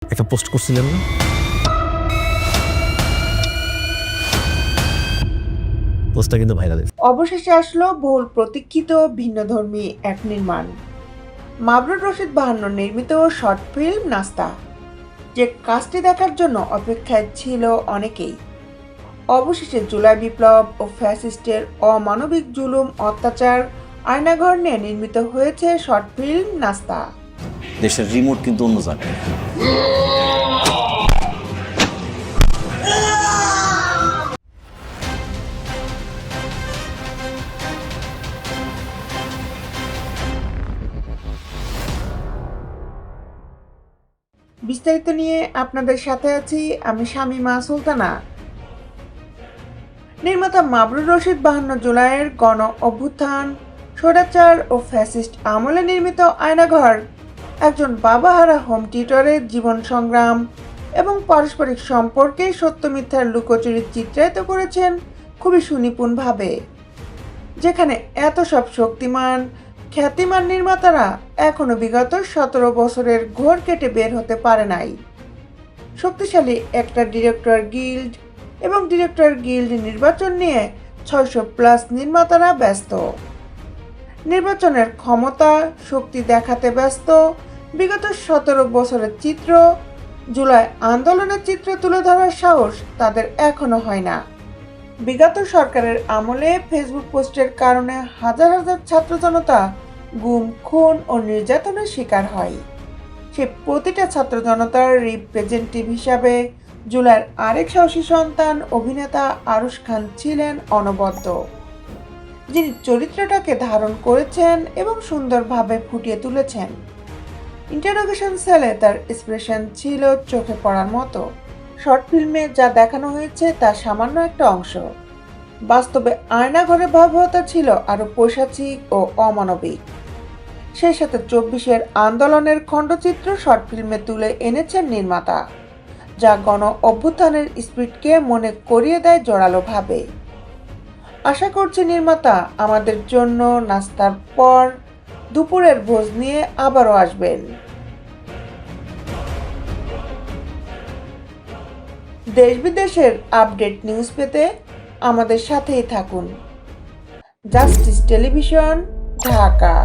একটা পোস্ট করছিলেন না? পোস্টটা কিন্তু ভাইরাল হয়েছে। অবশেষে আসলো বহুল প্রতীক্ষিত ভিন্নধর্মী এক নির্মাণ, মাবরুর রশিদ বাহান্ন নির্মিত শর্ট ফিল্ম নাস্তা, যে কাজটি দেখার জন্য অপেক্ষায় ছিল অনেকেই। অবশেষে জুলাই বিপ্লব ও ফ্যাসিস্টের অমানবিক জুলুম অত্যাচার আয়নাঘর নিয়ে নির্মিত হয়েছে শর্ট ফিল্ম নাস্তা। দেশের রিমোট কিন্তু অন্য জায়গায়। বিস্তারিত নিয়ে আপনাদের সাথে আছি আমি শামিমা সুলতানা। নির্মাতা মাবরুর রশিদ বাহান্ন জুলাইয়ের গণ অভ্যুত্থান, স্বৈরাচার ও ফ্যাসিস্ট আমলে নির্মিত আয়নাঘর একজন বাবাহারা হোম টিউটরের জীবন সংগ্রাম এবং পারস্পরিক সম্পর্কে সত্য মিথ্যার লুকোচুরি চিত্রায়িত করেছেন খুবই সুনিপুণভাবে। যেখানে এত সব শক্তিমান খ্যাতিমান নির্মাতারা এখনো বিগত 17 বছরের ঘোর কেটে বের হতে পারে নাই। শক্তিশালী একটা ডিরেক্টর গিল্ড এবং ডিরেক্টর গিল্ড নির্বাচন নিয়ে 600+ নির্মাতারা ব্যস্ত। নির্বাচনের ক্ষমতা শক্তি দেখাতে ব্যস্ত। বিগত 17 বছরের চিত্র, জুলাই আন্দোলনের চিত্র তুলে ধরার সাহস তাদের এখনো হয় না। বিগত সরকারের আমলে ফেসবুক পোস্টের কারণে হাজার হাজার ছাত্র জনতা গুম, খুন ও নির্যাতনের শিকার হয়। সে প্রতিটা ছাত্র জনতার রিপ্রেজেন্টেটিভ হিসাবে জুলাইয়ের আরেক সাহসী সন্তান অভিনেতা আরশ খান ছিলেন অনবদ্য, যিনি চরিত্রটাকে ধারণ করেছেন এবং সুন্দরভাবে ফুটিয়ে তুলেছেন। ইন্টারোগেশন সেলে তার এক্সপ্রেশন ছিল চোখে পড়ার মতো। শর্ট ফিল্মে যা দেখানো হয়েছে তার সামান্য একটা অংশ। বাস্তবে আয়নাঘরের ভয়াবহতা ছিল আরও পৈশাচিক ও অমানবিক। সেই সাথে 24-এর আন্দোলনের খণ্ডচিত্র শর্ট ফিল্মে তুলে এনেছেন নির্মাতা, যা গণ অভ্যুত্থানের স্পিরিটকে মনে করিয়ে দেয় জোরালোভাবে। আশা করছি নির্মাতা আমাদের জন্য নাস্তার পর দুপুরের ভোজ নিয়ে আবারও আসবেন। দেশ বিদেশের আপডেট নিউজ পেতে আমাদের সাথেই থাকুন। Justice television, Dhaka.